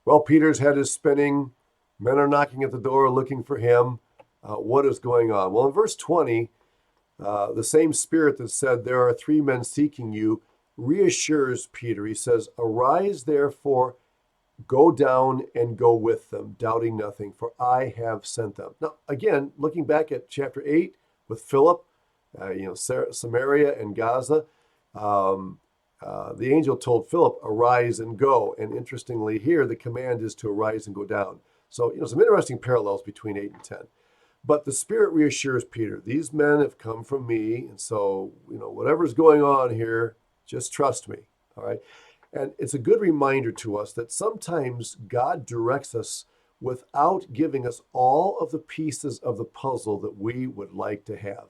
Well, Peter's head is spinning. Men are knocking at the door looking for him. What is going on? Well, in verse 20, the same spirit that said, "There are three men seeking you," reassures Peter. He says, "Arise, therefore, go down and go with them, doubting nothing, for I have sent them." Now, again, looking back at chapter 8 with Philip, Samaria and Gaza, um, the angel told Philip, "Arise and go." And interestingly, here the command is to arise and go down. So, some interesting parallels between 8 and 10. But the Spirit reassures Peter, these men have come from me. And so, whatever's going on here, just trust me. All right. And it's a good reminder to us that sometimes God directs us without giving us all of the pieces of the puzzle that we would like to have.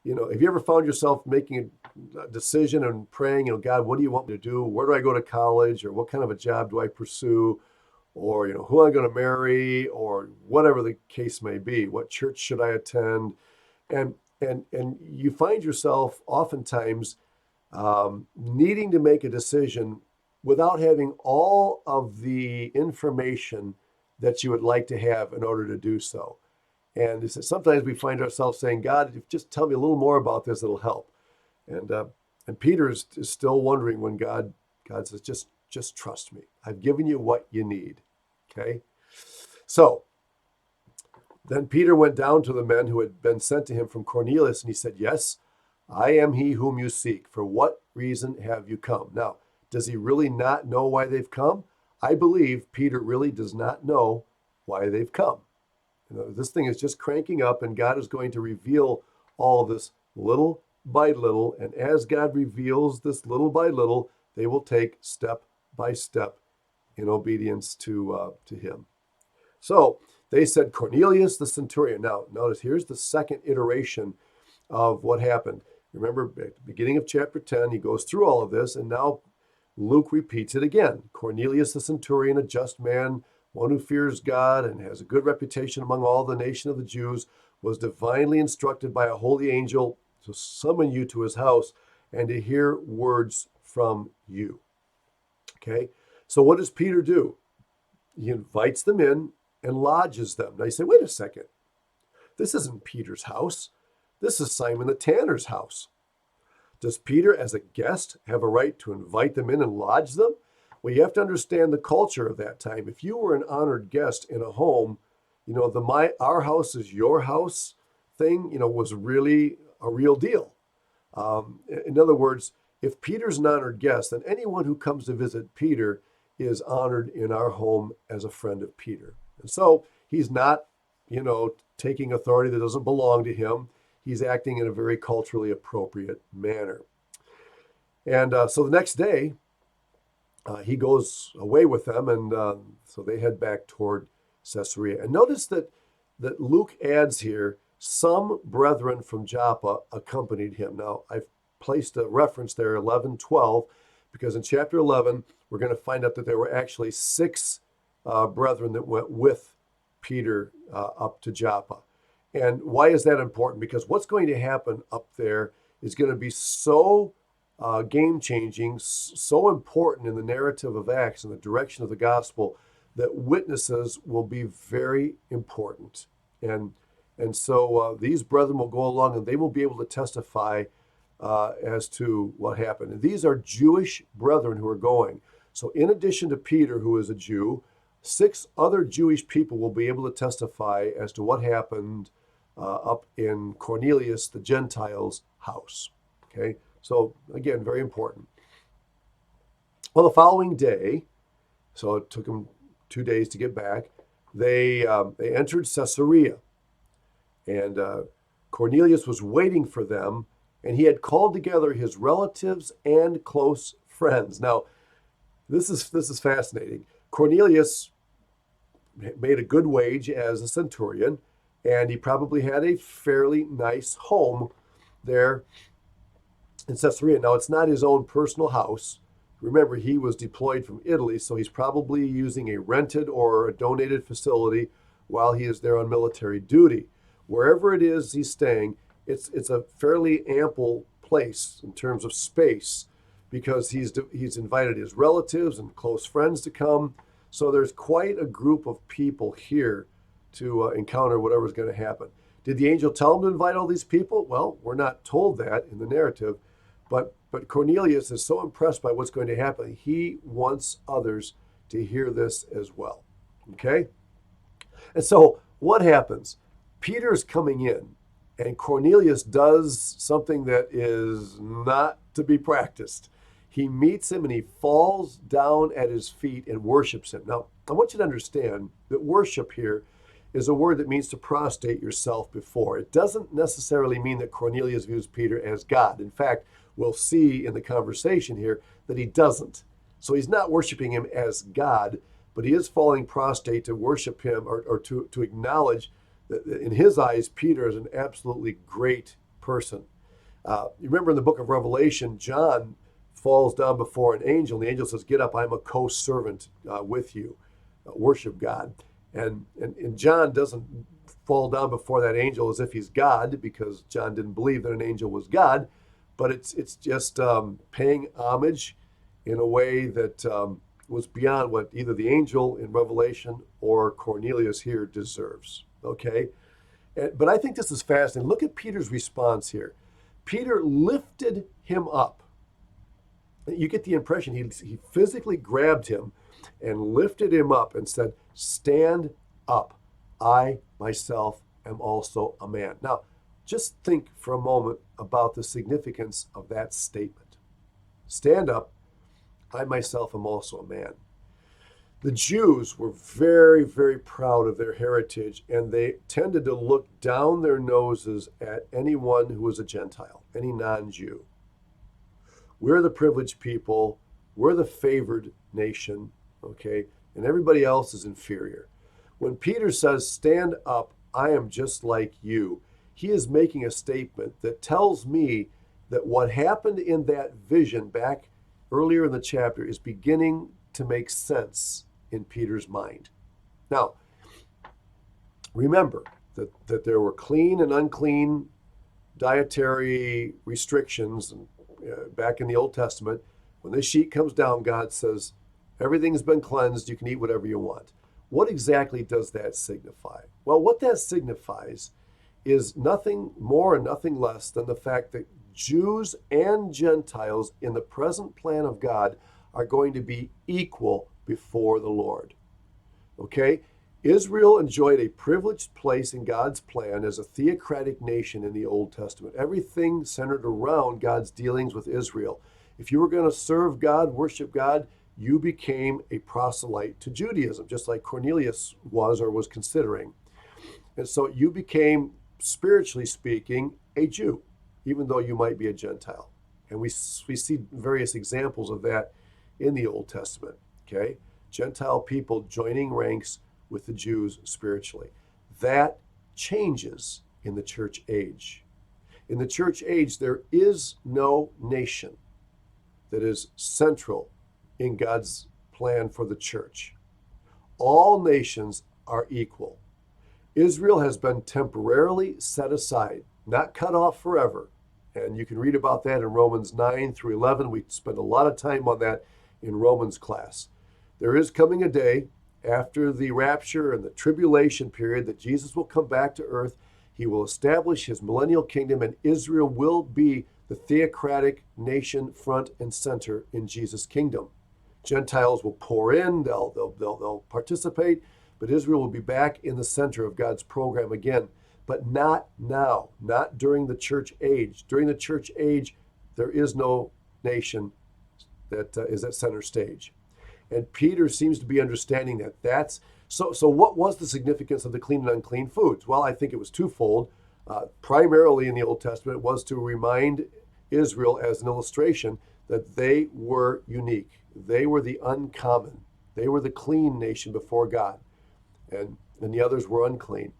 Have you ever found yourself making a decision and praying, God, what do you want me to do? Where do I go to college? Or what kind of a job do I pursue? Or, who am I going to marry? Or whatever the case may be. What church should I attend? And you find yourself oftentimes needing to make a decision without having all of the information that you would like to have in order to do so. And sometimes we find ourselves saying, God, if you just tell me a little more about this, it'll help. And Peter is still wondering when God says, just trust me. I've given you what you need. Okay. So then Peter went down to the men who had been sent to him from Cornelius, and he said, "Yes, I am he whom you seek. For what reason have you come?" Now, does he really not know why they've come? I believe Peter really does not know why they've come. This thing is just cranking up, and God is going to reveal all of this little by little. And as God reveals this little by little, they will take step by step in obedience to him. So they said, "Cornelius the centurion." Now, notice here's the second iteration of what happened. Remember, at the beginning of chapter 10, he goes through all of this, and now Luke repeats it again. "Cornelius the centurion, a just man, one who fears God and has a good reputation among all the nation of the Jews, was divinely instructed by a holy angel to summon you to his house and to hear words from you." Okay, so what does Peter do? He invites them in and lodges them. Now you say, wait a second. This isn't Peter's house. This is Simon the tanner's house. Does Peter, as a guest, have a right to invite them in and lodge them? Well, you have to understand the culture of that time. If you were an honored guest in a home, the our house is your house thing, was really a real deal. In other words, if Peter's an honored guest, then anyone who comes to visit Peter is honored in our home as a friend of Peter. And so he's not, taking authority that doesn't belong to him. He's acting in a very culturally appropriate manner. And so the next day, he goes away with them, and so they head back toward Caesarea. And notice that Luke adds here, some brethren from Joppa accompanied him. Now, I've placed a reference there, 11:12, because in chapter 11, we're going to find out that there were actually six brethren that went with Peter up to Joppa. And why is that important? Because what's going to happen up there is going to be so game changing, so important in the narrative of Acts and the direction of the gospel that witnesses will be very important. And so these brethren will go along and they will be able to testify as to what happened. And these are Jewish brethren who are going. So in addition to Peter, who is a Jew, six other Jewish people will be able to testify as to what happened up in Cornelius the Gentile's house. Okay, so again, very important. Well, the following day, so it took them 2 days to get back, they entered Caesarea. And Cornelius was waiting for them, and he had called together his relatives and close friends. Now, this is fascinating. Cornelius made a good wage as a centurion, and he probably had a fairly nice home there in Caesarea. Now, it's not his own personal house. Remember, he was deployed from Italy, so he's probably using a rented or a donated facility while he is there on military duty. Wherever it is he's staying, it's a fairly ample place in terms of space because he's invited his relatives and close friends to come. So there's quite a group of people here to encounter whatever's going to happen. Did the angel tell him to invite all these people? Well, we're not told that in the narrative, but Cornelius is so impressed by what's going to happen. He wants others to hear this as well. Okay? And so what happens? Peter's coming in, and Cornelius does something that is not to be practiced. He meets him and he falls down at his feet and worships him. Now, I want you to understand that worship here is a word that means to prostrate yourself before. It doesn't necessarily mean that Cornelius views Peter as God. In fact, we'll see in the conversation here that he doesn't. So he's not worshiping him as God, but he is falling prostrate to worship him or to acknowledge that in his eyes, Peter is an absolutely great person. You remember in the book of Revelation, John falls down before an angel. And the angel says, "Get up, I'm a co-servant with you. Worship God." And John doesn't fall down before that angel as if he's God, because John didn't believe that an angel was God, but it's just paying homage in a way that was beyond what either the angel in Revelation or Cornelius here deserves. Okay? But I think this is fascinating. Look at Peter's response here. Peter lifted him up. You get the impression he physically grabbed him and lifted him up and said, "Stand up. I myself am also a man." Now, just think for a moment about the significance of that statement. Stand up. I myself am also a man. The Jews were very, very proud of their heritage, and they tended to look down their noses at anyone who was a Gentile, any non-Jew. We're the privileged people. We're the favored nation, okay? And everybody else is inferior. When Peter says, "Stand up, I am just like you," he is making a statement that tells me that what happened in that vision back earlier in the chapter is beginning to make sense in Peter's mind. Now, remember that there were clean and unclean dietary restrictions back in the Old Testament. When this sheet comes down, God says, everything's been cleansed, you can eat whatever you want. What exactly does that signify? Well, what that signifies is nothing more and nothing less than the fact that Jews and Gentiles in the present plan of God are going to be equal before the Lord. Okay? Israel enjoyed a privileged place in God's plan as a theocratic nation in the Old Testament. Everything centered around God's dealings with Israel. If you were going to serve God, worship God, you became a proselyte to Judaism, just like Cornelius was or was considering. And so you became, spiritually speaking, a Jew, even though you might be a Gentile. And we see various examples of that in the Old Testament. Okay? Gentile people joining ranks with the Jews spiritually. That changes in the church age. In the church age, there is no nation that is central in God's plan for the church. All nations are equal. Israel has been temporarily set aside, not cut off forever. And you can read about that in Romans 9 through 11. We spent a lot of time on that in Romans class. There is coming a day after the rapture and the tribulation period that Jesus will come back to earth. He will establish his millennial kingdom, and Israel will be the theocratic nation front and center in Jesus' kingdom. Gentiles will pour in, they'll participate, but Israel will be back in the center of God's program again. But not now, not during the church age. During the church age, there is no nation that is at center stage. And Peter seems to be understanding that. So what was the significance of the clean and unclean foods? Well, I think it was twofold. Primarily in the Old Testament, it was to remind Israel as an illustration that they were unique. They were the uncommon. They were the clean nation before God. And the others were unclean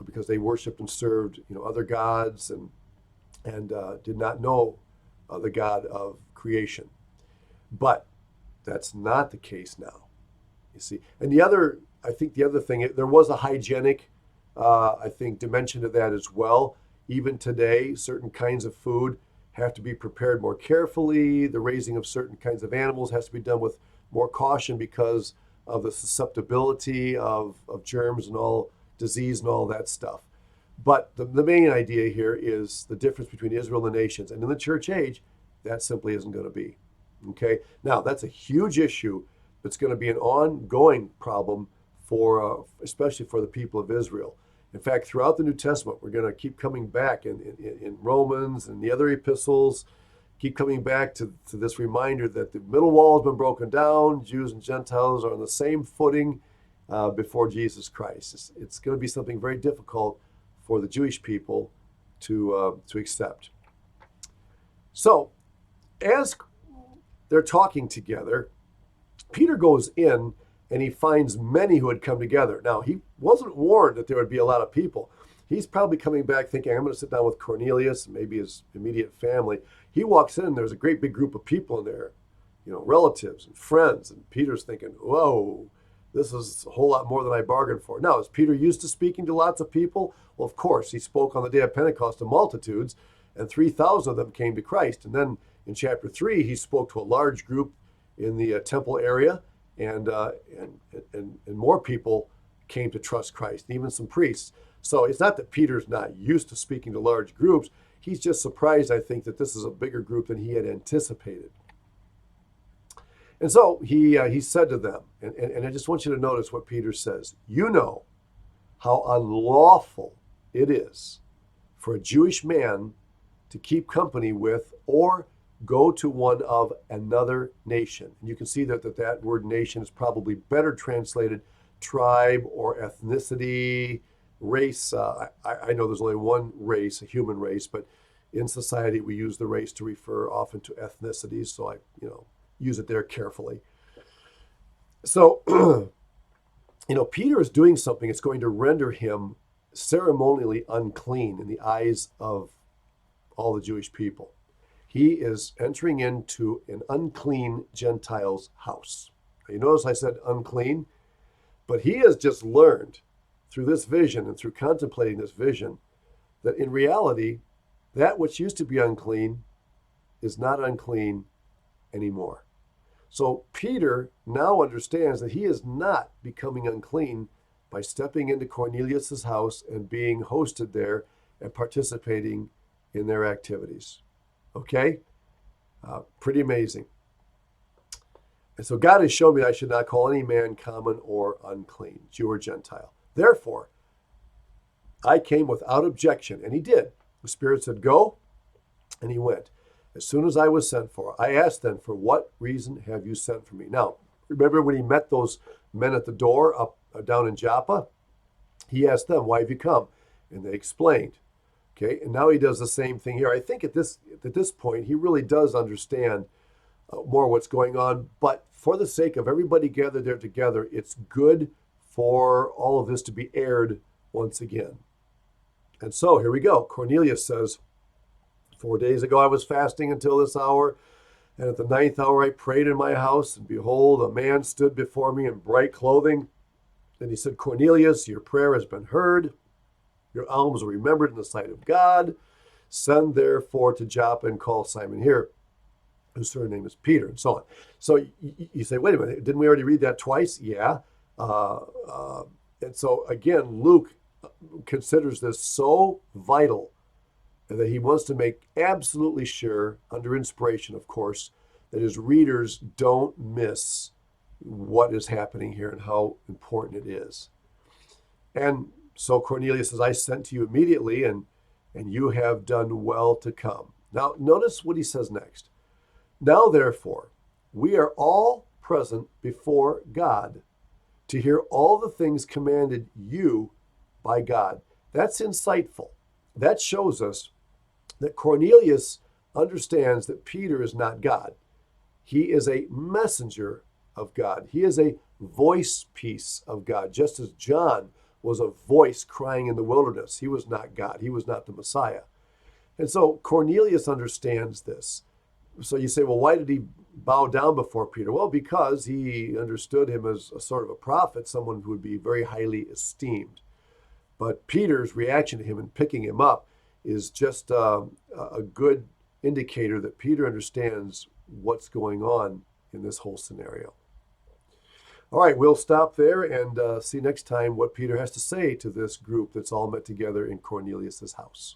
because they worshiped and served other gods and did not know the God of creation. But that's not the case now, you see. And I think the other thing, there was a hygienic, dimension to that as well. Even today, certain kinds of food have to be prepared more carefully. The raising of certain kinds of animals has to be done with more caution because of the susceptibility of germs and all disease and all that stuff. But the main idea here is the difference between Israel and the nations. And in the church age, that simply isn't going to be. Okay? Now, that's a huge issue that's going to be an ongoing problem for, especially for the people of Israel. In fact, throughout the New Testament, we're going to keep coming back in Romans and the other epistles, keep coming back to this reminder that the middle wall has been broken down. Jews and Gentiles are on the same footing before Jesus Christ. It's going to be something very difficult for the Jewish people to accept. So, as they're talking together, Peter goes in and he finds many who had come together. Now, he wasn't warned that there would be a lot of people. He's probably coming back thinking, I'm going to sit down with Cornelius and maybe his immediate family. He walks in and there's a great big group of people in there, relatives and friends. And Peter's thinking, whoa, this is a whole lot more than I bargained for. Now, is Peter used to speaking to lots of people? Well, of course, he spoke on the day of Pentecost to multitudes, and 3,000 of them came to Christ. And then in chapter 3, he spoke to a large group in the temple area, and more people came to trust Christ, even some priests. So it's not that Peter's not used to speaking to large groups. He's just surprised, I think, that this is a bigger group than he had anticipated. And so he said to them, and I just want you to notice what Peter says. You know how unlawful it is for a Jewish man to keep company with or go to one of another nation. And you can see that word nation is probably better translated tribe or ethnicity, race. I know there's only one race, a human race, but in society we use the race to refer often to ethnicities. So I, use it there carefully. So, Peter is doing something that's going to render him ceremonially unclean in the eyes of all the Jewish people. He is entering into an unclean Gentile's house. Now, you notice I said unclean, but he has just learned through this vision and through contemplating this vision that in reality, that which used to be unclean is not unclean anymore. So Peter now understands that he is not becoming unclean by stepping into Cornelius's house and being hosted there and participating in their activities. Okay? Pretty amazing. And so God has shown me that I should not call any man common or unclean, Jew or Gentile. Therefore, I came without objection, and he did. The Spirit said, go, and he went. As soon as I was sent for, I asked them, for what reason have you sent for me? Now, remember when he met those men at the door up down in Joppa? He asked them, why have you come? And they explained. Okay, and now he does the same thing here. I think at this point, he really does understand more what's going on. But for the sake of everybody gathered there together, it's good for all of this to be aired once again. And so here we go. Cornelius says, 4 days ago I was fasting until this hour, and at the 9th hour I prayed in my house, and behold, a man stood before me in bright clothing. Then he said, Cornelius, your prayer has been heard. Your alms are remembered in the sight of God. Send therefore to Joppa and call Simon here, whose surname is Peter, and so on. So you say, wait a minute, didn't we already read that twice? Yeah. And so again, Luke considers this so vital that he wants to make absolutely sure, under inspiration, of course, that his readers don't miss what is happening here and how important it is. And so Cornelius says, I sent to you immediately, and you have done well to come. Now, notice what he says next. Now, therefore, we are all present before God to hear all the things commanded you by God. That's insightful. That shows us that Cornelius understands that Peter is not God. He is a messenger of God. He is a voice piece of God, just as John was a voice crying in the wilderness. He was not God. He was not the Messiah. And so Cornelius understands this. So you say, well, why did he bow down before Peter? Well, because he understood him as a sort of a prophet, someone who would be very highly esteemed. But Peter's reaction to him and picking him up is just a good indicator that Peter understands what's going on in this whole scenario. All right, we'll stop there and see next time what Peter has to say to this group that's all met together in Cornelius's house.